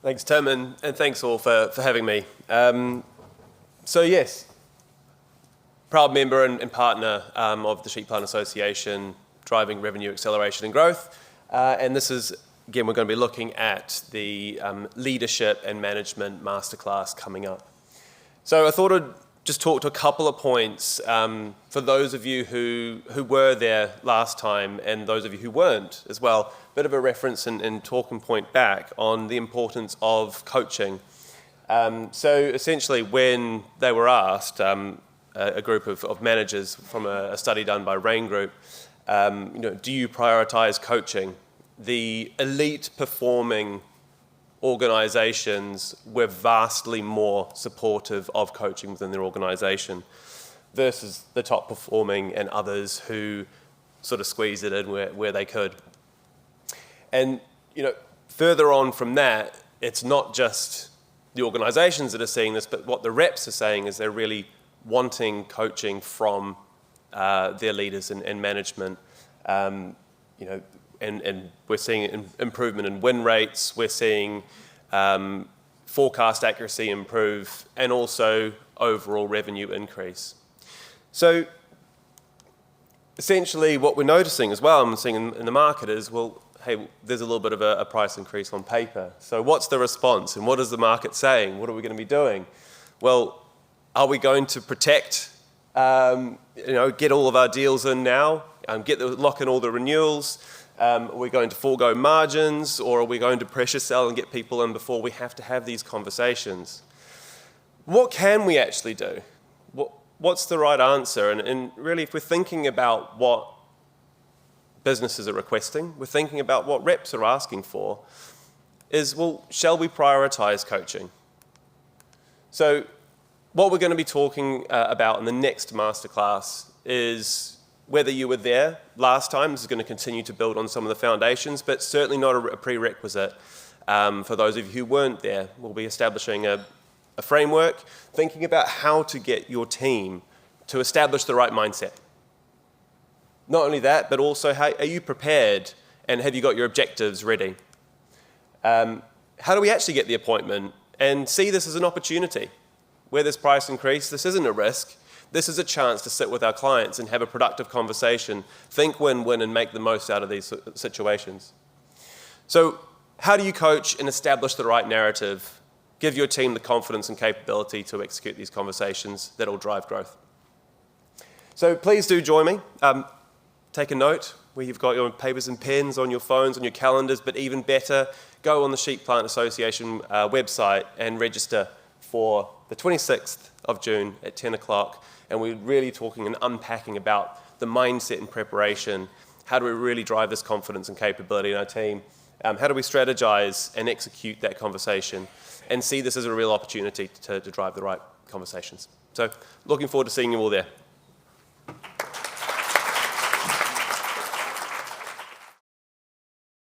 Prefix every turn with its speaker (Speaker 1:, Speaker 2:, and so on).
Speaker 1: Thanks, Tim, and thanks all for having me. So yes, proud member and partner of the Sheep Plant Association, driving revenue acceleration and growth. And this is, again, we're going to be looking at the leadership and management masterclass coming up. So I thought I'd just talk to a couple of points for those of you who were there last time and those of you who weren't as well. Bit of a reference and talking point back on the importance of coaching. So essentially when they were asked, a group of managers from a study done by Rain Group, do you prioritize coaching? The elite performing organizations were vastly more supportive of coaching within their organization versus the top performing and others who sort of squeezed it in where they could. And further on from that, it's not just the organizations that are seeing this, but what the reps are saying is they're really wanting coaching from their leaders and management. And we're seeing improvement in win rates, we're seeing forecast accuracy improve, and also overall revenue increase. So essentially what we're noticing as well, and we're seeing in the market is, well, hey, there's a little bit of a price increase on paper. So what's the response, and what is the market saying? What are we going to be doing? Well, are we going to protect, get all of our deals in now, lock in all the renewals? Are we going to forego margins, or are we going to pressure sell and get people in before we have to have these conversations? What can we actually do? What's the right answer? And really, if we're thinking about what businesses are requesting, we're thinking about what reps are asking for, is, well, shall we prioritize coaching? So what we're going to be talking about in the next masterclass is whether you were there last time. This is going to continue to build on some of the foundations, but certainly not a prerequisite for those of you who weren't there. We'll be establishing a framework, thinking about how to get your team to establish the right mindset. Not only that, but also, how are you prepared, and have you got your objectives ready? How do we actually get the appointment and see this as an opportunity? Where there's price increase, this isn't a risk. This is a chance to sit with our clients and have a productive conversation, think win-win, and make the most out of these situations. So how do you coach and establish the right narrative, give your team the confidence and capability to execute these conversations that will drive growth? So please do join me. Take a note where you've got your papers and pens on your phones, on your calendars, but even better, go on the Sheep Plant Association website and register for the 26th of June at 10 o'clock. And we're really talking and unpacking about the mindset and preparation. How do we really drive this confidence and capability in our team? How do we strategize and execute that conversation and see this as a real opportunity to drive the right conversations? So looking forward to seeing you all there.